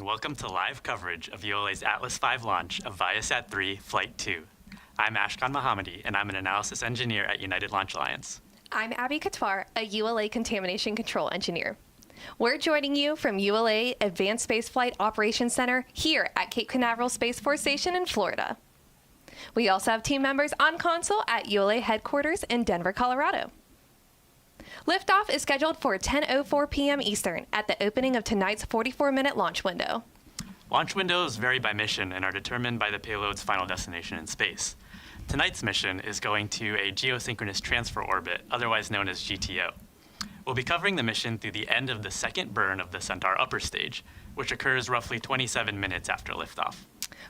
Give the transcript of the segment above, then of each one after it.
welcome to live coverage of ULA's Atlas V launch of ViaSat-3 Flight 2. I'm Ashkan Mohammadi, and I'm an analysis engineer at United Launch Alliance. I'm Abby Katwar, a ULA Contamination Control Engineer. We're joining you from ULA Advanced Spaceflight Operations Center here at Cape Canaveral Space Force Station in Florida. We also have team members on console at ULA headquarters in Denver, Colorado. Liftoff is scheduled for 10:04 p.m. Eastern at the opening of tonight's 44-minute launch window. Launch windows vary by mission and are determined by the payload's final destination in space. Tonight's mission is going to a Geosynchronous Transfer Orbit, otherwise known as GTO. We'll be covering the mission through the end of the second burn of the Centaur upper stage, which occurs roughly 27 minutes after liftoff.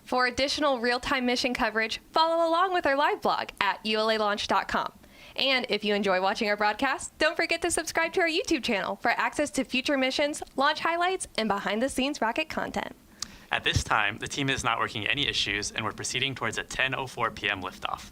For additional real-time mission coverage, follow along with our live blog at ulalaunch.com. And if you enjoy watching our broadcast, don't forget to subscribe to our YouTube channel for access to future missions, launch highlights, and behind-the-scenes rocket content. At this time, the team is not working any issues, and we're proceeding towards a 10:04 p.m. liftoff.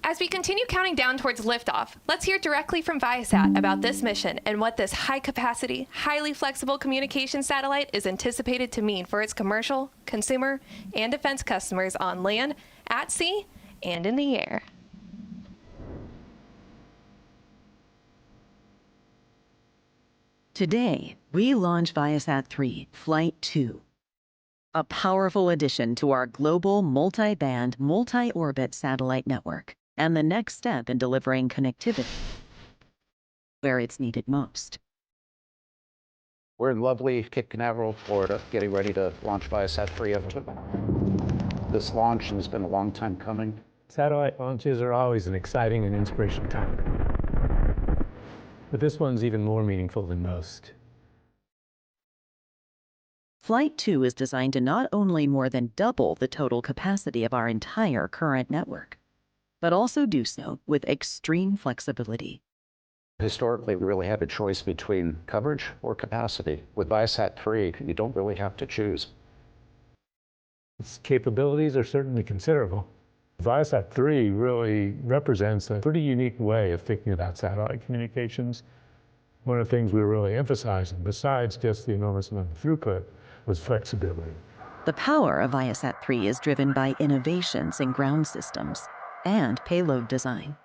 As we continue counting down towards liftoff, let's hear directly from Viasat about this mission and what this high-capacity, highly flexible communication satellite is anticipated to mean for its commercial, consumer, and defense customers on land, at sea, and in the air. Today, we launch ViaSat-3 Flight 2, a powerful addition to our global multi-band, multi-orbit satellite network, and the next step in delivering connectivity where it's needed most. We're in lovely Cape Canaveral, Florida, getting ready to launch ViaSat-3 F2. This launch has been a long time coming. Satellite launches are always an exciting and inspirational time. But this one's even more meaningful than most. Flight 2 is designed to not only more than double the total capacity of our entire current network, but also do so with extreme flexibility. Historically, we really had a choice between coverage or capacity. With ViaSat-3, you don't really have to choose. Its capabilities are certainly considerable. ViaSat-3 really represents a pretty unique way of thinking about satellite communications. One of the things we were really emphasizing, besides just the enormous amount of throughput, was flexibility. The power of ViaSat-3 is driven by innovations in ground systems and payload design.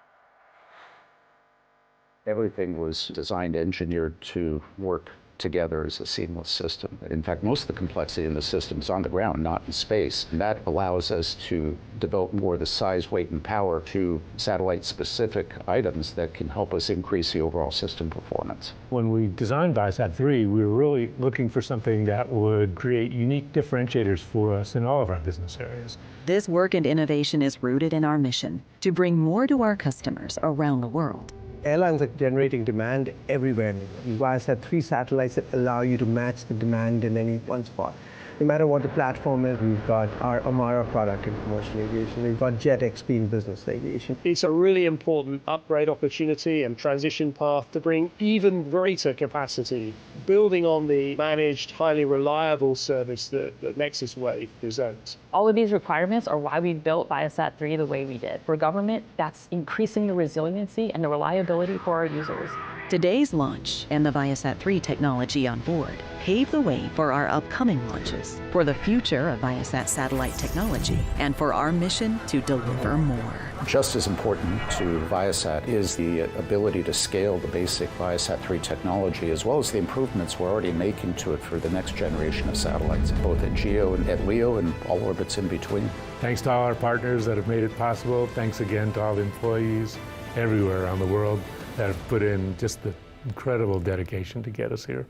Everything was designed, engineered to work together as a seamless system. In fact, most of the complexity in the system is on the ground, not in space. And that allows us to devote more of the size, weight, and power to satellite-specific items that can help us increase the overall system performance. When we designed ViaSat-3, we were really looking for something that would create unique differentiators for us in all of our business areas. This work and innovation is rooted in our mission to bring more to our customers around the world. Airlines are generating demand everywhere. ViaSat-3 satellites that allow you to match the demand in any one spot. No matter what the platform is, we've got our Amara product in commercial aviation. We've got JetXP in business aviation. It's a really important upgrade opportunity and transition path to bring even greater capacity, building on the managed, highly reliable service that Nexus Wave presents. All of these requirements are why we built ViaSat-3 the way we did. For government, that's increasing the resiliency and the reliability for our users. Today's launch and the ViaSat-3 technology on board pave the way for our upcoming launches, for the future of Viasat satellite technology, and for our mission to deliver more. Just as important to Viasat is the ability to scale the basic ViaSat-3 technology, as well as the improvements we're already making to it for the next generation of satellites, both at GEO and at LEO and all orbits in between. Thanks to all our partners that have made it possible. Thanks again to all the employees everywhere around the world that have put in just the incredible dedication to get us here.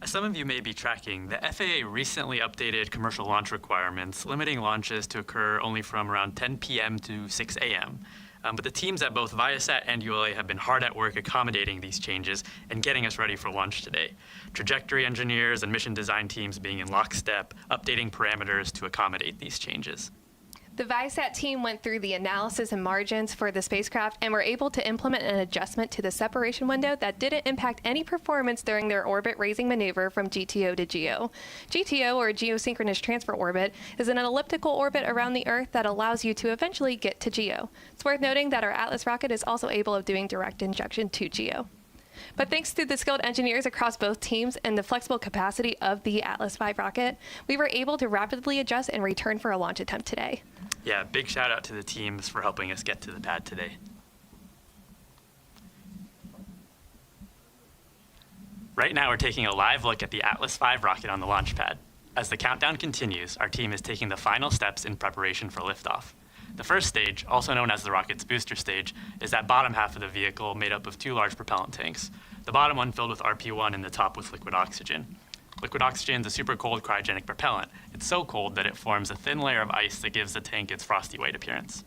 As some of you may be tracking, the FAA recently updated commercial launch requirements, limiting launches to occur only from around 10 p.m. to 6 a.m. But the teams at both Viasat and ULA have been hard at work accommodating these changes and getting us ready for launch today. Trajectory engineers and mission design teams being in lockstep, updating parameters to accommodate these changes. The ViaSat team went through the analysis and margins for the spacecraft and were able to implement an adjustment to the separation window that didn't impact any performance during their orbit raising maneuver from GTO to GEO. GTO, or Geosynchronous Transfer Orbit, is an elliptical orbit around the Earth that allows you to eventually get to GEO. It's worth noting that our Atlas rocket is also able of doing direct injection to GEO. But thanks to the skilled engineers across both teams and the flexible capacity of the Atlas V rocket, we were able to rapidly adjust and return for a launch attempt today. Yeah, big shout out to the teams for helping us get to the pad today. Right now we're taking a live look at the Atlas V rocket on the launch pad. As the countdown continues, our team is taking the final steps in preparation for liftoff. The first stage, also known as the rocket's booster stage, is that bottom half of the vehicle made up of 2 large propellant tanks. The bottom one filled with RP1 and the top with liquid oxygen. Liquid oxygen is a super cold cryogenic propellant. It's so cold that it forms a thin layer of ice that gives the tank its frosty white appearance.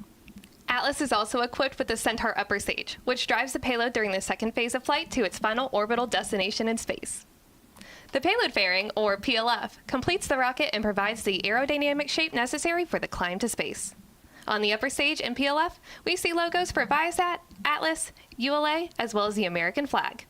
Atlas is also equipped with the Centaur upper stage, which drives the payload during the second phase of flight to its final orbital destination in space. The payload fairing, or PLF, completes the rocket and provides the aerodynamic shape necessary for the climb to space. On the upper stage in PLF, we see logos for ViaSat, Atlas, ULA, as well as the American flag.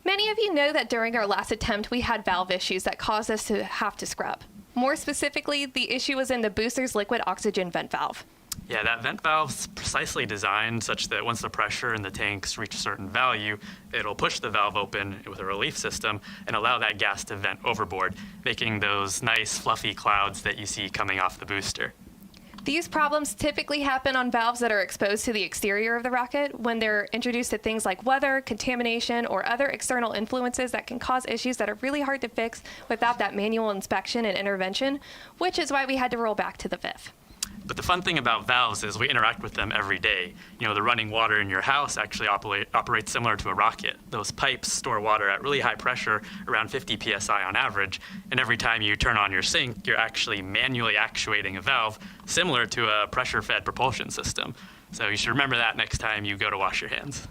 Many of you know that during our last attempt, we had valve issues that caused us to have to scrub. More specifically, the issue was in the booster's liquid oxygen vent valve. Yeah, that vent valve's precisely designed such that once the pressure in the tanks reach a certain value, it'll push the valve open with a relief system and allow that gas to vent overboard, making those nice fluffy clouds that you see coming off the booster. These problems typically happen on valves that are exposed to the exterior of the rocket when they're introduced to things like weather, contamination, or other external influences that can cause issues that are really hard to fix without that manual inspection and intervention, which is why we had to roll back to the VIF. But the fun thing about valves is we interact with them every day. You know, the running water in your house actually operates similar to a rocket. Those pipes store water at really high pressure, around 50 psi on average, and every time you turn on your sink, you're actually manually actuating a valve, similar to a pressure-fed propulsion system. So you should remember that next time you go to wash your hands.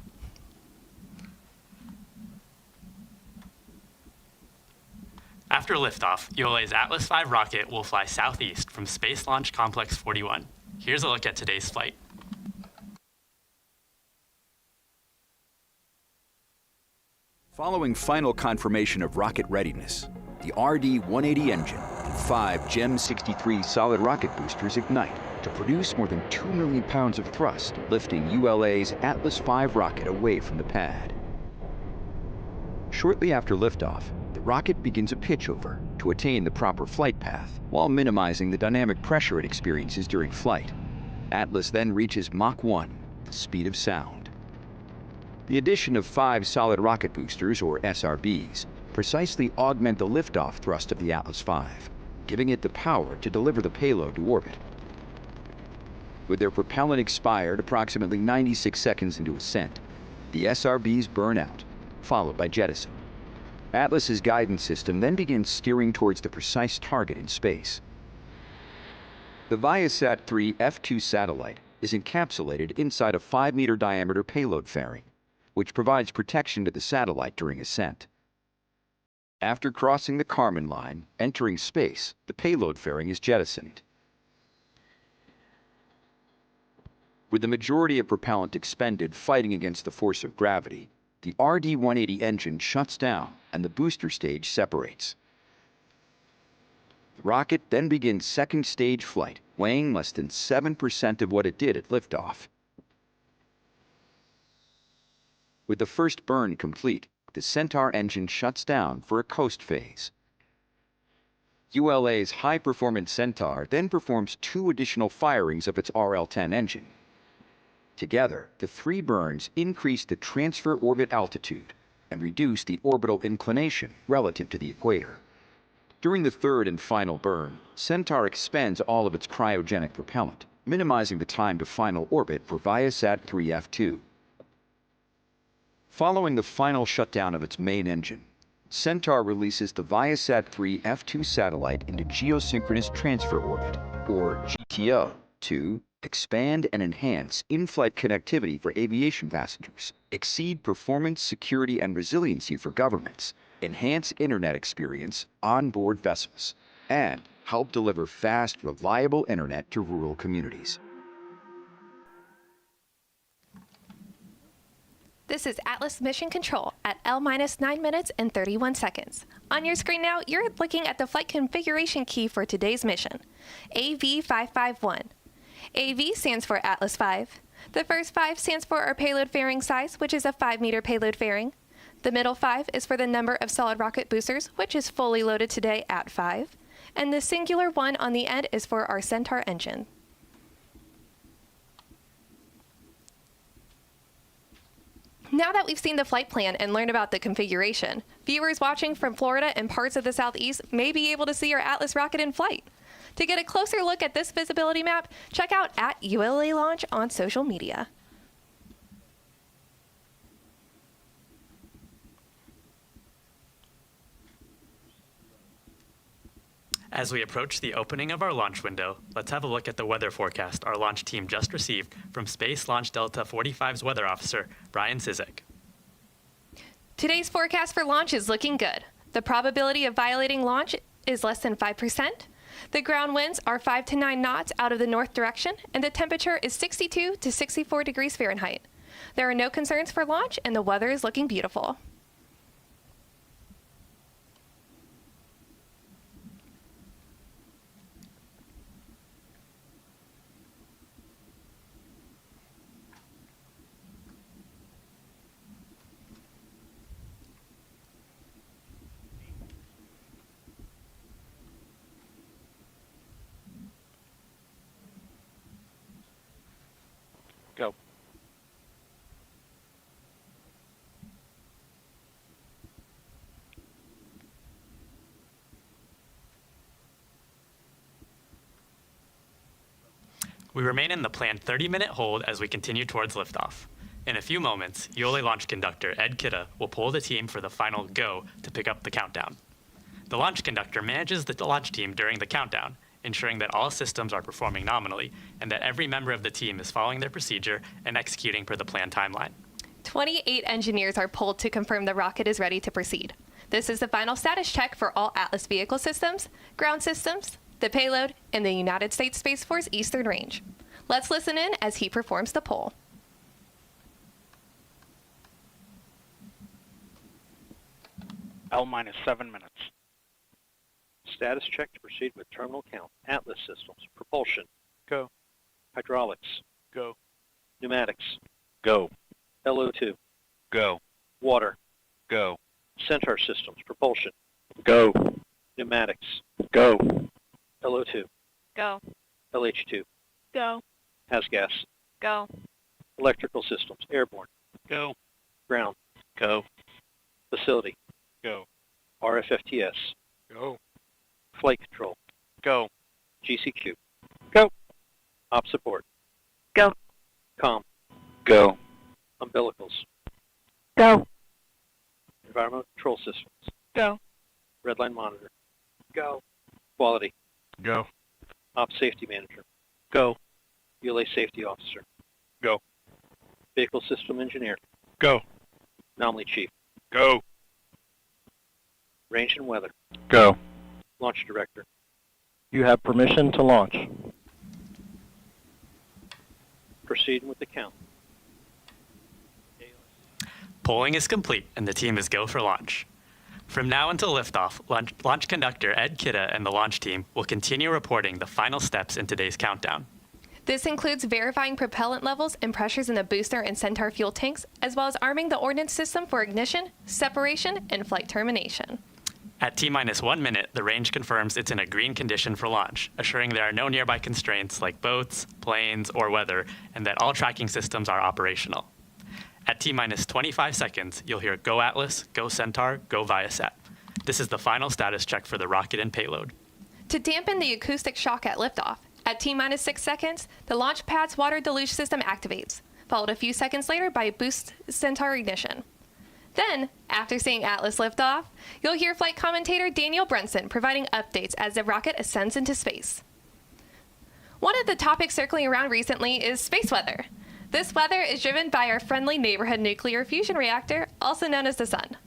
After liftoff, ULA's Atlas V rocket will fly southeast from Space Launch Complex 41. Here's a look at today's flight. Following final confirmation of rocket readiness, the RD-180 engine and 5 GEM 63 solid rocket boosters ignite to produce more than 2 million pounds of thrust, lifting ULA's Atlas V rocket away from the pad. Shortly after liftoff, the rocket begins a pitchover to attain the proper flight path while minimizing the dynamic pressure it experiences during flight. Atlas then reaches Mach 1, the speed of sound. The addition of 5 solid rocket boosters, or SRBs, precisely augment the liftoff thrust of the Atlas V, giving it the power to deliver the payload to orbit. With their propellant expired approximately 96 seconds into ascent, the SRBs burn out, followed by jettison. Atlas's guidance system then begins steering towards the precise target in space. The ViaSat-3 F2 satellite is encapsulated inside a 5-meter diameter payload fairing, which provides protection to the satellite during ascent. After crossing the Kármán line, entering space, the payload fairing is jettisoned. With the majority of propellant expended fighting against the force of gravity, the RD-180 engine shuts down and the booster stage separates. The rocket then begins second stage flight, weighing less than 7% of what it did at liftoff. With the first burn complete, the Centaur engine shuts down for a coast phase. ULA's high-performance Centaur then performs 2 additional firings of its RL-10 engine. Together, the 3 burns increase the transfer orbit altitude and reduce the orbital inclination relative to the equator. During the third and final burn, Centaur expends all of its cryogenic propellant, minimizing the time to final orbit for ViaSat-3 F2. Following the final shutdown of its main engine, Centaur releases the ViaSat-3 F2 satellite into Geosynchronous Transfer Orbit, or GTO, to expand and enhance in-flight connectivity for aviation passengers, exceed performance, security, and resiliency for governments, enhance internet experience on board vessels, and help deliver fast, reliable internet to rural communities. This is Atlas Mission Control at L-9 minutes and 31 seconds. On your screen now, you're looking at the flight configuration key for today's mission, AV551. AV stands for Atlas 5. The first 5 stands for our payload fairing size, which is a 5-meter payload fairing. The middle 5 is for the number of solid rocket boosters, which is fully loaded today at 5. And the singular 1 on the end is for our Centaur engine. Now that we've seen the flight plan and learned about the configuration, viewers watching from Florida and parts of the Southeast may be able to see our Atlas rocket in flight. To get a closer look at this visibility map, check out @ULA Launch on social media. As we approach the opening of our launch window, let's have a look at the weather forecast our launch team just received from Space Launch Delta 45's weather officer, Brian Sizek. Today's forecast for launch is looking good. The probability of violating launch is less than 5%. The ground winds are 5 to 9 knots out of the north direction, and the temperature is 62 to 64 degrees Fahrenheit. There are no concerns for launch, and the weather is looking beautiful. Go. We remain in the planned 30-minute hold as we continue towards liftoff. In a few moments, ULA launch conductor Ed Kidda will pull the team for the final go to pick up the countdown. The launch conductor manages the launch team during the countdown, ensuring that all systems are performing nominally and that every member of the team is following their procedure and executing per the planned timeline. 28 engineers are pulled to confirm the rocket is ready to proceed. This is the final status check for all Atlas vehicle systems, ground systems, the payload, and the United States Space Force Eastern Range. Let's listen in as he performs the poll. L-7 minutes. Status check to proceed with terminal count. Atlas systems. Propulsion. Go. Hydraulics. Go. Pneumatics. Go. LO2. Go. Water. Go. Centaur systems. Propulsion. Go. Pneumatics. Go. LO2. Go. LH2. Go. Has-gas. Go. Electrical systems. Airborne. Go. Ground. Go. Facility. Go. RFFTS. Go. Flight control. Go. GCQ. Go. Op support. Go. COM. Go. Umbilicals. Go. Environmental control systems. Go. Redline monitor. Go. Quality. Go. Op safety manager. Go. ULA safety officer. Go. Vehicle system engineer. Go. Anomaly chief. Go. Range and weather. Go. Launch director. You have permission to launch. Proceeding with the count. Polling is complete and the team is go for launch. From now until liftoff, launch conductor Ed Kidda and the launch team will continue reporting the final steps in today's countdown. This includes verifying propellant levels and pressures in the booster and Centaur fuel tanks, as well as arming the ordnance system for ignition, separation, and flight termination. At T-1 minute, the range confirms it's in a green condition for launch, assuring there are no nearby constraints like boats, planes, or weather, and that all tracking systems are operational. At T-25 seconds, you'll hear Go Atlas, Go Centaur, Go ViaSat. This is the final status check for the rocket and payload. To dampen the acoustic shock at liftoff, at T-6 seconds, the launch pad's water deluge system activates, followed a few seconds later by boost Centaur ignition. Then, after seeing Atlas lift off, you'll hear flight commentator Daniel Brunson providing updates as the rocket ascends into space. One of the topics circling around recently is space weather. This weather is driven by our friendly neighborhood nuclear fusion reactor, also known as the Sun.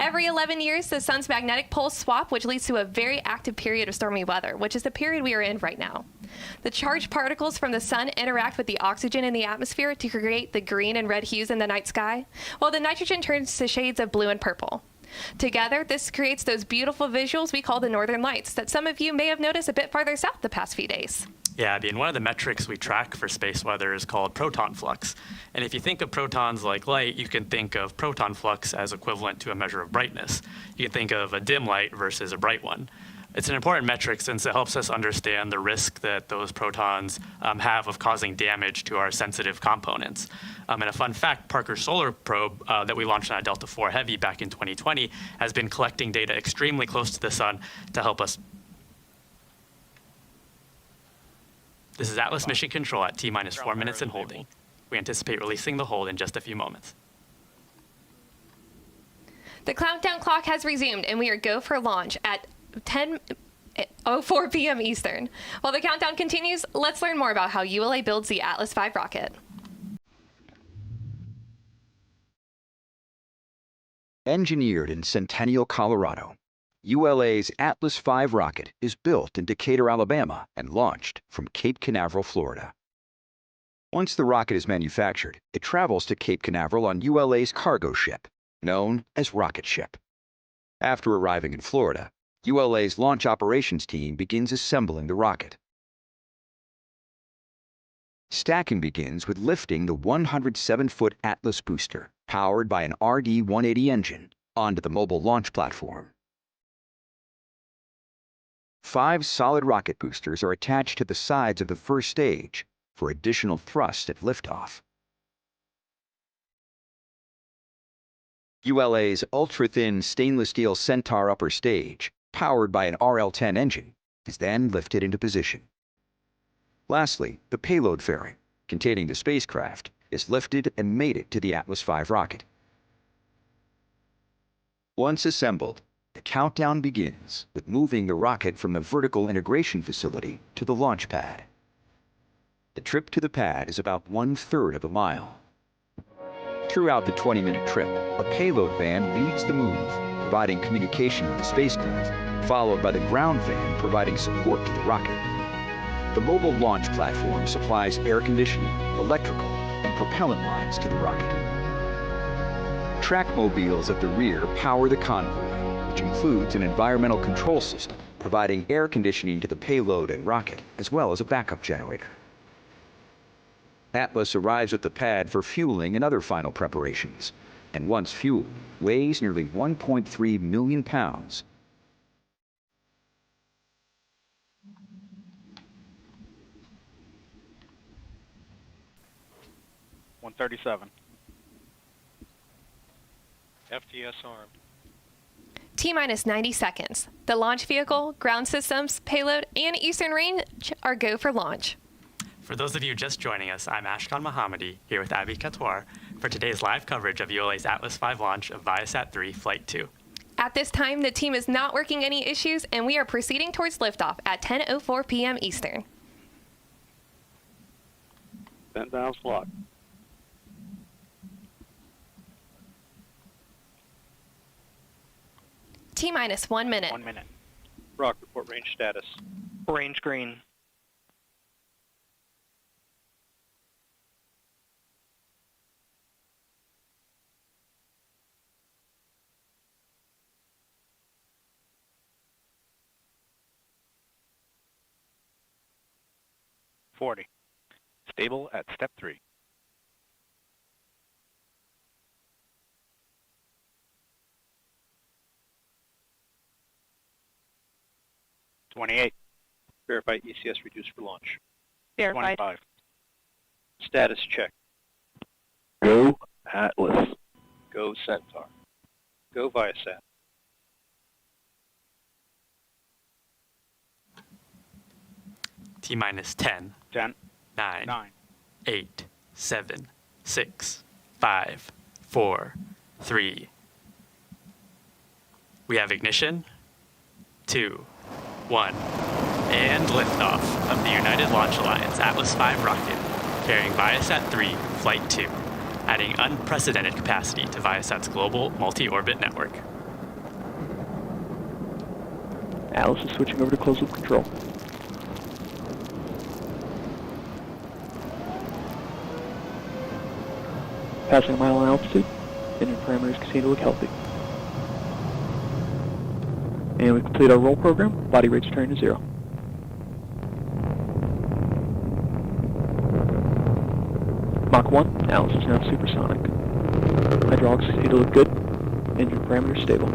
Every 11 years, the sun's magnetic poles swap, which leads to a very active period of stormy weather, which is the period we are in right now. The charged particles from the sun interact with the oxygen in the atmosphere to create the green and red hues in the night sky, while the nitrogen turns to shades of blue and purple. Together, this creates those beautiful visuals we call the northern lights that some of you may have noticed a bit farther south the past few days. Yeah, Abby, and one of the metrics we track for space weather is called proton flux. And if you think of protons like light, you can think of proton flux as equivalent to a measure of brightness. You can think of a dim light versus a bright one. It's an important metric since it helps us understand the risk that those protons have of causing damage to our sensitive components. And a fun fact, Parker's solar probe that we launched on a Delta IV Heavy back in 2020 has been collecting data extremely close to the sun to help us. This is Atlas Mission Control at T-minus 4 minutes and holding. We anticipate releasing the hold in just a few moments. The countdown clock has resumed, and we are go for launch at 10:04 p.m. Eastern. While the countdown continues, let's learn more about how ULA builds the Atlas V rocket. Engineered in Centennial, Colorado, ULA's Atlas V rocket is built in Decatur, Alabama, and launched from Cape Canaveral, Florida. Once the rocket is manufactured, it travels to Cape Canaveral on ULA's cargo ship, known as Rocket Ship. After arriving in Florida, ULA's launch operations team begins assembling the rocket. Stacking begins with lifting the 107-foot Atlas booster, powered by an RD-180 engine, onto the mobile launch platform. 5 solid rocket boosters are attached to the sides of the first stage for additional thrust at liftoff. ULA's ultra-thin stainless steel Centaur upper stage, powered by an RL-10 engine, is then lifted into position. Lastly, the payload fairing, containing the spacecraft, is lifted and mated to the Atlas V rocket. Once assembled, the countdown begins with moving the rocket from the vertical integration facility to the launch pad. The trip to the pad is about 1/3 of a mile. Throughout the 20-minute trip, a payload van leads the move, providing communication with the spacecraft, followed by the ground van providing support to the rocket. The mobile launch platform supplies air conditioning, electrical, and propellant lines to the rocket. Trackmobiles at the rear power the convoy, which includes an environmental control system, providing air conditioning to the payload and rocket, as well as a backup generator. Atlas arrives at the pad for fueling and other final preparations, and once fueled, weighs nearly 1.3 million pounds. (137) FTS armed. T-minus 90 seconds. The launch vehicle, ground systems, payload, and Eastern Range are go for launch. For those of you just joining us, I'm Ashkan Mohammadi, here with Abby Katwar, for today's live coverage of ULA's Atlas V launch of ViaSat-3 Flight 2. At this time, the team is not working any issues, and we are proceeding towards liftoff at 10:04 p.m. Eastern. 10 valves locked. T-minus 1 minute. 1 minute. Rock, report range status. Range green. (40). Stable at step 3. (28). Verify ECS reduced for launch. Verified. 25. Status check. Go Atlas. Go Centaur. Go ViaSat. T-minus 10, 10, 9, 9, 8, 7, 6, 5, 4, 3. We have ignition, 2, 1, and liftoff of the United Launch Alliance Atlas V rocket, carrying ViaSat-3 Flight 2, adding unprecedented capacity to ViaSat's global multi-orbit network. Atlas is switching over to closed loop control. Passing a mile in altitude. Engine parameters continue to look healthy. And we complete our roll program. Body rates returning to 0. Mach 1, Atlas is now supersonic. Hydraulics continue to look good. Engine parameters stable.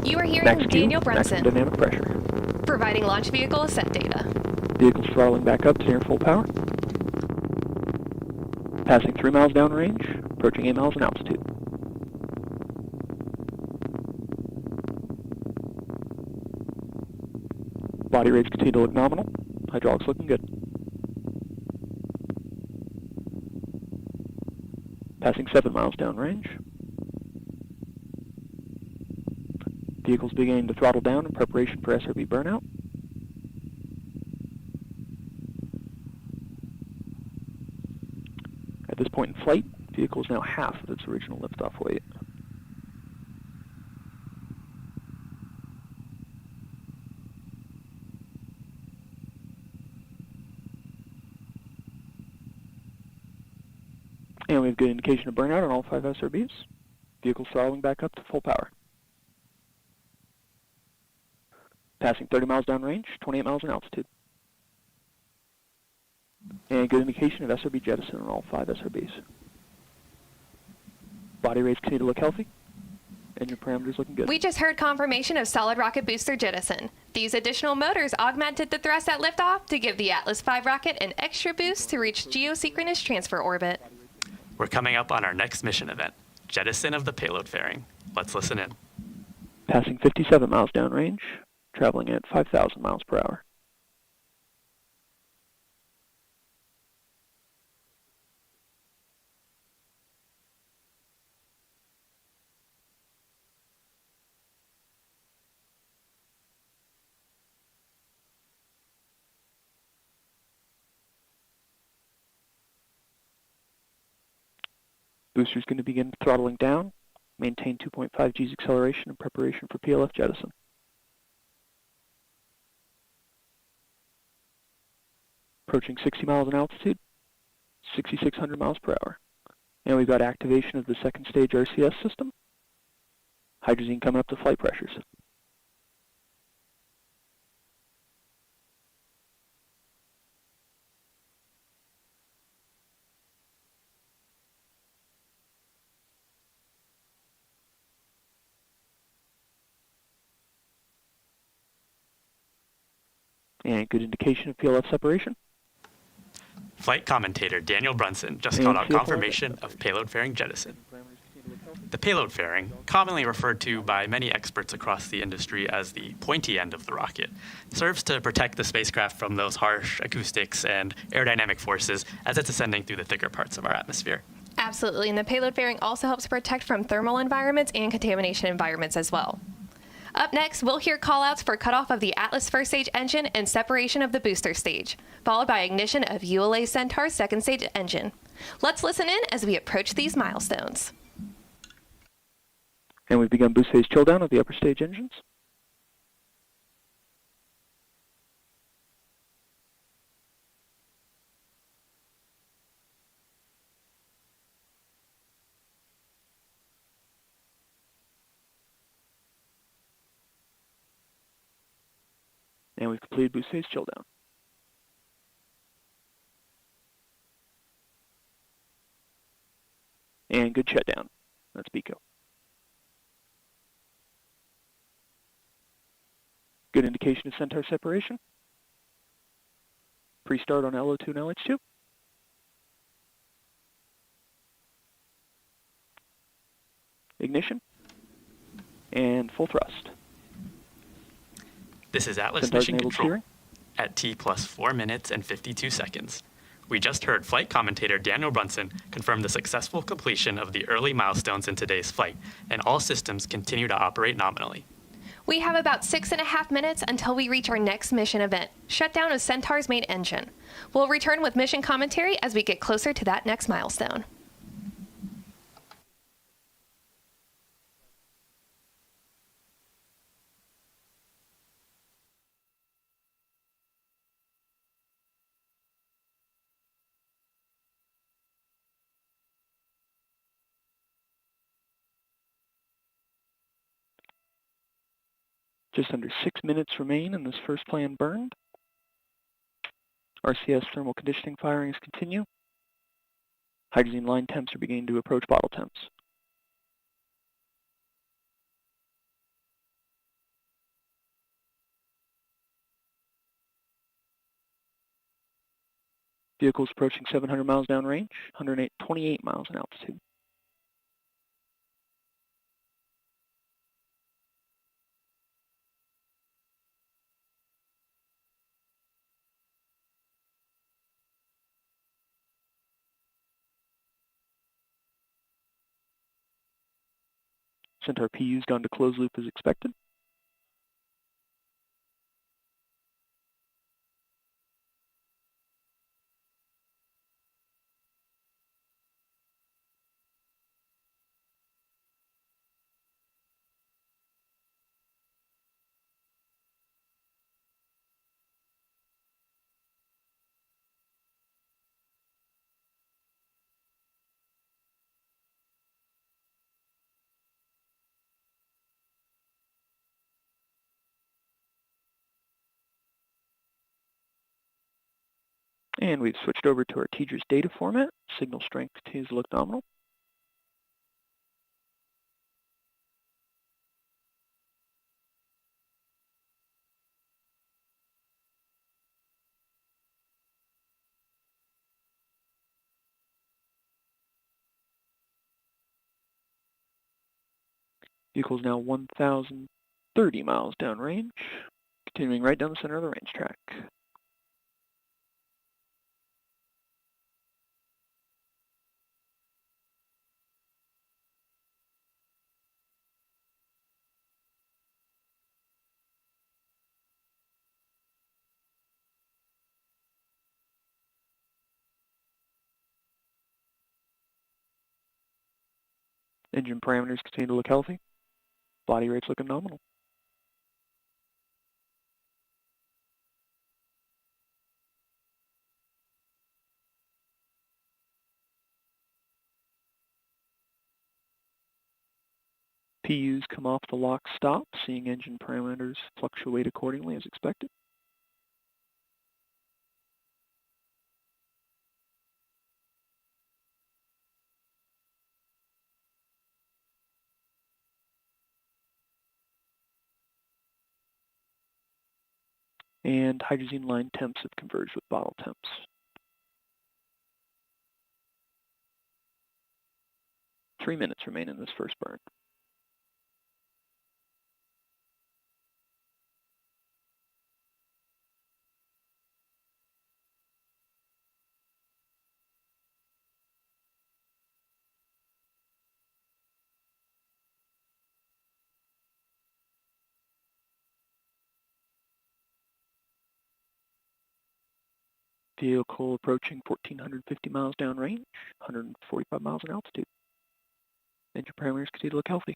You are hearing Max from Q, Daniel maximum Brunson, dynamic pressure. providing launch vehicle ascent data. Vehicle's throttling back up to near full power. Passing 3 miles downrange, approaching 8 miles in altitude. Body rates continue to look nominal. Hydraulics looking good. Passing 7 miles downrange. Vehicle's beginning to throttle down in preparation for SRB burnout. At this point in flight, vehicle is now half of its original liftoff weight. And we have good indication of burnout on all 5 SRBs. Vehicle's throttling back up to full power. Passing 30 miles downrange, 28 miles in altitude. And good indication of SRB jettison on all 5 SRBs. Body rates continue to look healthy. Engine parameters looking good. We just heard confirmation of solid rocket booster jettison. These additional motors augmented the thrust at liftoff to give the Atlas V rocket an extra boost to reach geosynchronous transfer orbit. We're coming up on our next mission event, jettison of the payload fairing. Let's listen in. Passing 57 miles downrange, traveling at 5,000 miles per hour. Booster's going to begin throttling down, maintain 2.5 G's acceleration in preparation for PLF jettison. Approaching 60 miles in altitude, 6,600 miles per hour. And we've got activation of the second stage RCS system. Hydrazine coming up to flight pressures. And good indication of PLF separation. Flight commentator Daniel Brunson just called out confirmation of payload fairing jettison. The payload fairing, commonly referred to by many experts across the industry as the pointy end of the rocket, serves to protect the spacecraft from those harsh acoustics and aerodynamic forces as it's ascending through the thicker parts of our atmosphere. Absolutely, and the payload fairing also helps protect from thermal environments and contamination environments as well. Up next, we'll hear callouts for cutoff of the Atlas first stage engine and separation of the booster stage, followed by ignition of ULA Centaur second stage engine. Let's listen in as we approach these milestones. And we've begun boost phase chill down of the upper stage engines. And we've completed boost phase chill down. And good shutdown. That's BECO. Good indication of Centaur separation. Pre-start on LO2 and LH2. Ignition. And full thrust. This is Atlas Centaur's Mission enabled Control steering. at T plus 4 minutes and 52 seconds. We just heard flight commentator Daniel Brunson confirm the successful completion of the early milestones in today's flight, and all systems continue to operate nominally. We have about 6.5 minutes until we reach our next mission event, shutdown of Centaur's main engine. We'll return with mission commentary as we get closer to that next milestone. Just under 6 minutes remain in this first planned burn. RCS thermal conditioning firings continue. Hydrazine line temps are beginning to approach bottle temps. Vehicles approaching 700 miles downrange, 28 miles in altitude. Centaur PU's gone to closed loop as expected. And we've switched over to our TDRS data format. Signal strength continues to look nominal. Vehicle's now 1,030 miles downrange, continuing right down the center of the range track. Engine parameters continue to look healthy. Body rate's looking nominal. PU's come off the lock stop, seeing engine parameters fluctuate accordingly as expected. And hydrazine line temps have converged with bottle temps. Three minutes remain in this first burn. Vehicle approaching 1,450 miles downrange, 145 miles in altitude. Engine parameters continue to look healthy.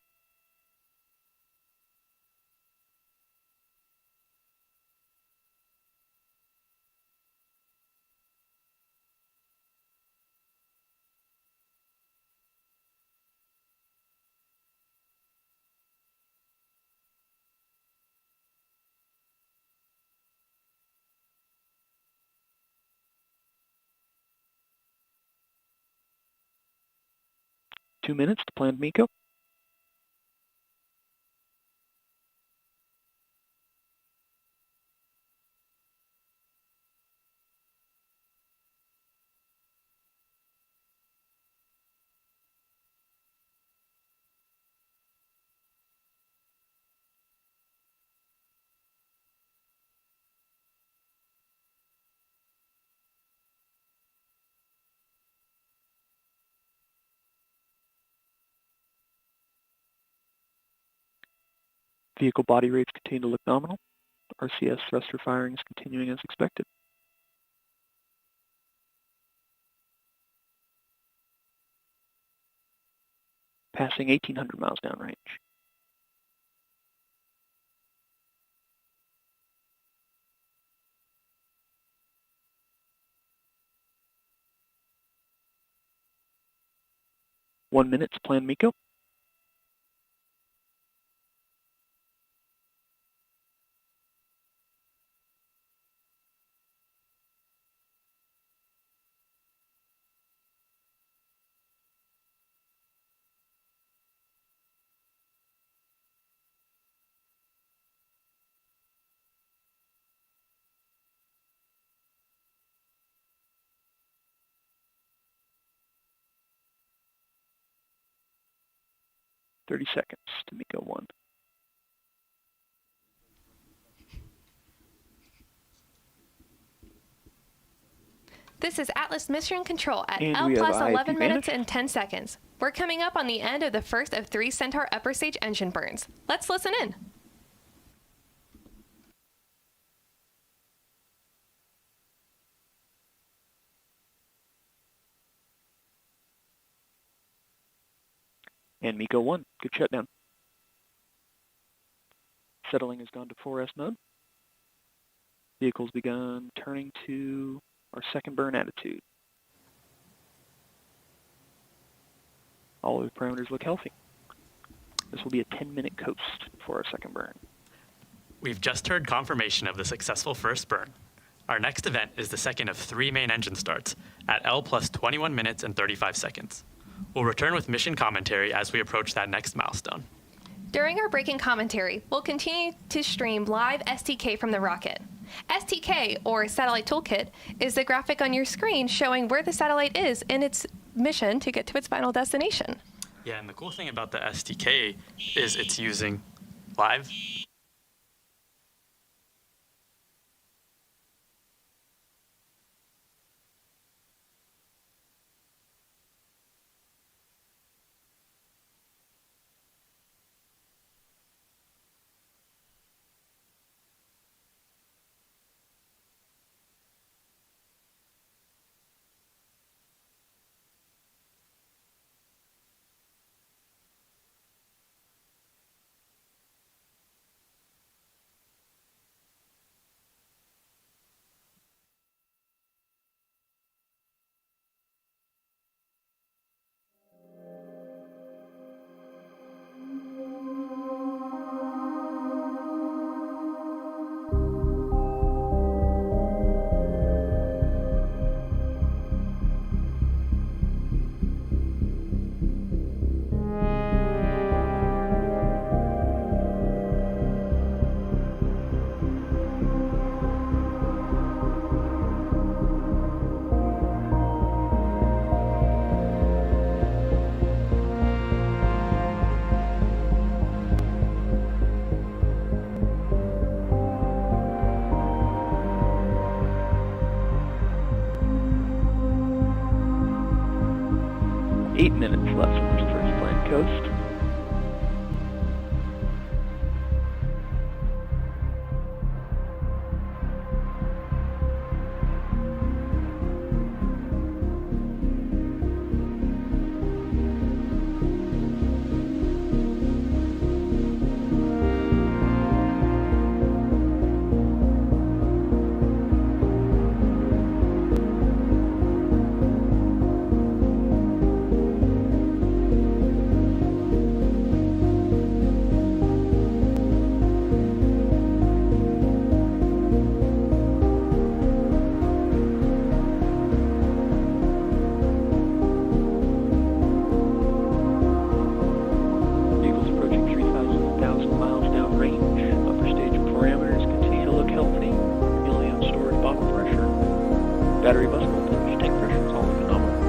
Two minutes to planned MECO. Vehicle body rates continue to look nominal. RCS thruster firing is continuing as expected. Passing 1,800 miles downrange. One minute to planned MECO. 30 seconds to MECO 1. This is Atlas Mission Control at And L we have plus IFP 11 minutes vanish. and 10 seconds. We're coming up on the end of the first of 3 Centaur upper stage engine burns. Let's listen in. And MECO 1, good shutdown. Settling has gone to 4S mode. Vehicle's begun turning to our second burn attitude. All of the parameters look healthy. This will be a 10-minute coast for our second burn. We've just heard confirmation of the successful first burn. Our next event is the second of 3 main engine starts at L plus 21 minutes and 35 seconds. We'll return with mission commentary as we approach that next milestone. During our break-in commentary, we'll continue to stream live STK from the rocket. STK, or Satellite Toolkit, is the graphic on your screen showing where the satellite is in its mission to get to its final destination. Yeah, and the cool thing about the STK is it's using live. Left from the first planned coast. Battery bus voltage, tank pressure is all phenomenal.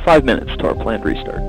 5 minutes to our planned restart.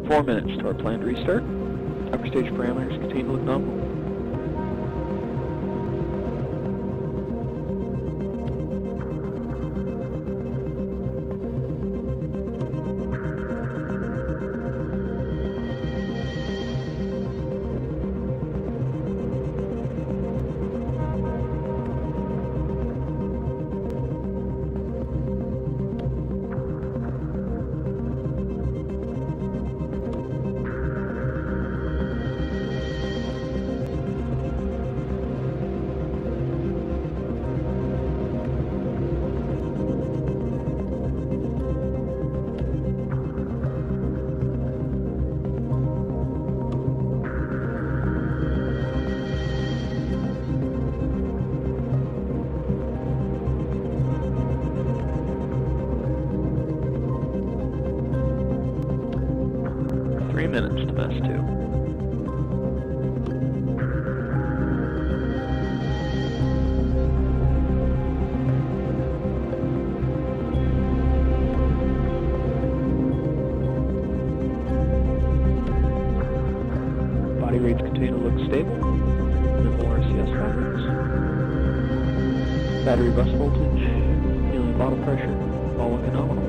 Four minutes to our planned restart. Upper stage parameters continue to look nominal. Minutes to best 2. Body rates continue to look stable. Minimal RCS patterns. Battery bus voltage, helium bottle pressure, all looking nominal.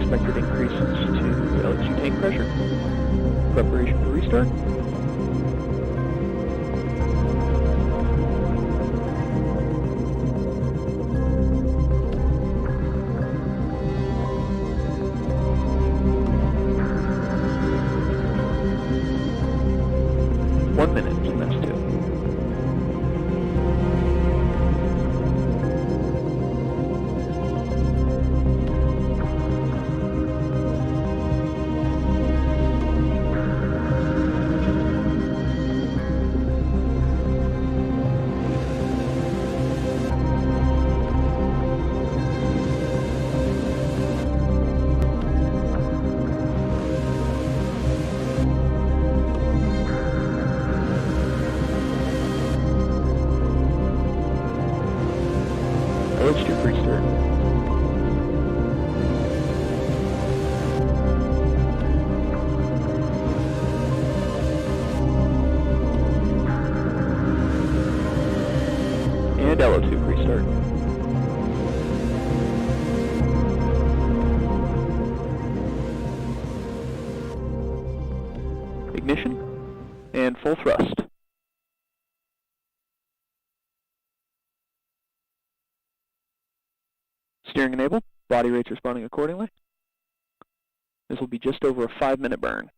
Expected increases to LHC tank pressure. Preparation for restart. One minute to best 2. ignition, and full thrust. Steering enabled, body rates responding accordingly. This will be just over a 5-minute burn.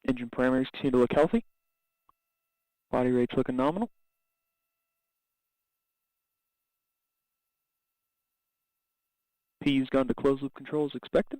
Engine parameters continue to look healthy. Body rates looking nominal. PU's gone to closed loop control as expected.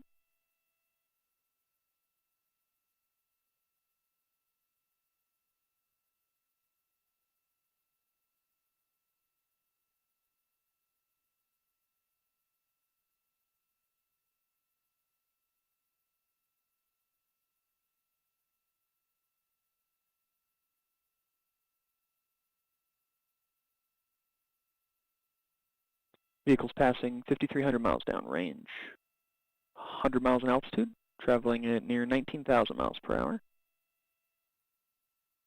Vehicle's passing 5,300 miles down range, 100 miles in altitude, traveling at near 19,000 miles per hour.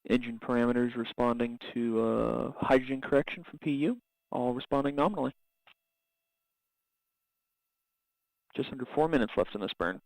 Engine parameters responding to hydrogen correction from PU, all responding nominally. Just under 4 minutes left in this burn.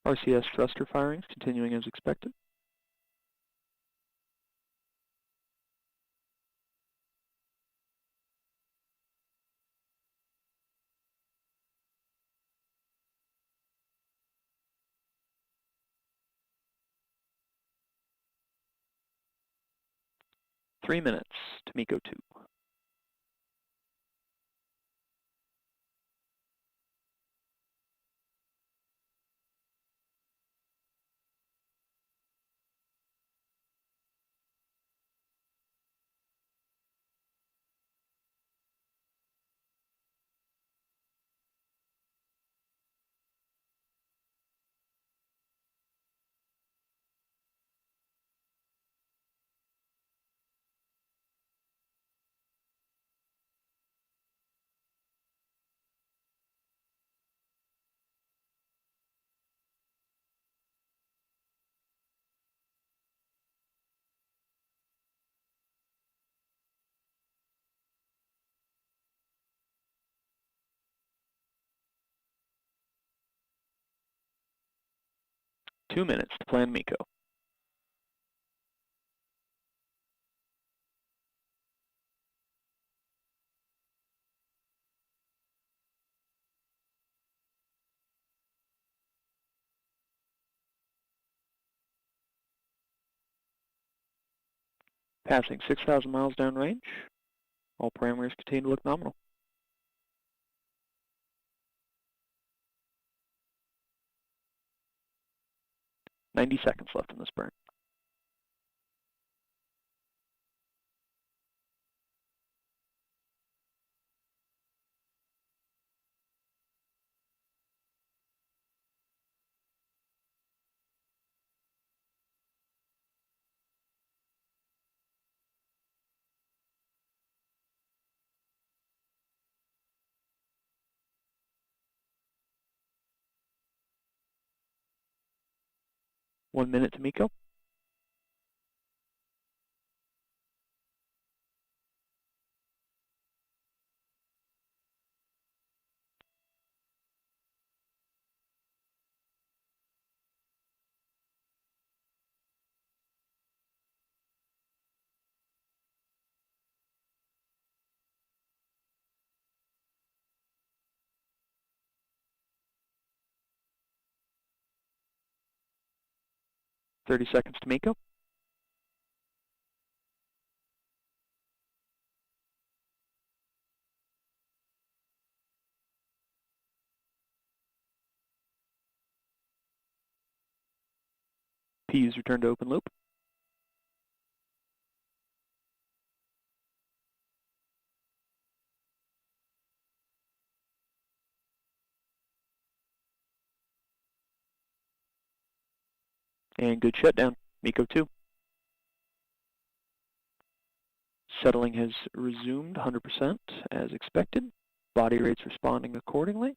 RCS thruster firings continuing as expected. Three minutes to MECO 2. Two minutes to plan MECO. Passing 6,000 miles downrange. All parameters continue to look nominal. "90 seconds left in this burn. One minute to MECO. "30 seconds to MECO. P's return to open loop. And good shutdown, MECO 2. Settling has resumed 100% as expected. Body rates responding accordingly.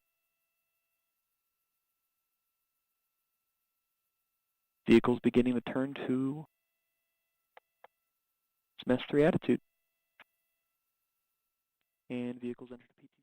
Vehicles beginning to turn to MS3 attitude. And vehicles enter the PT.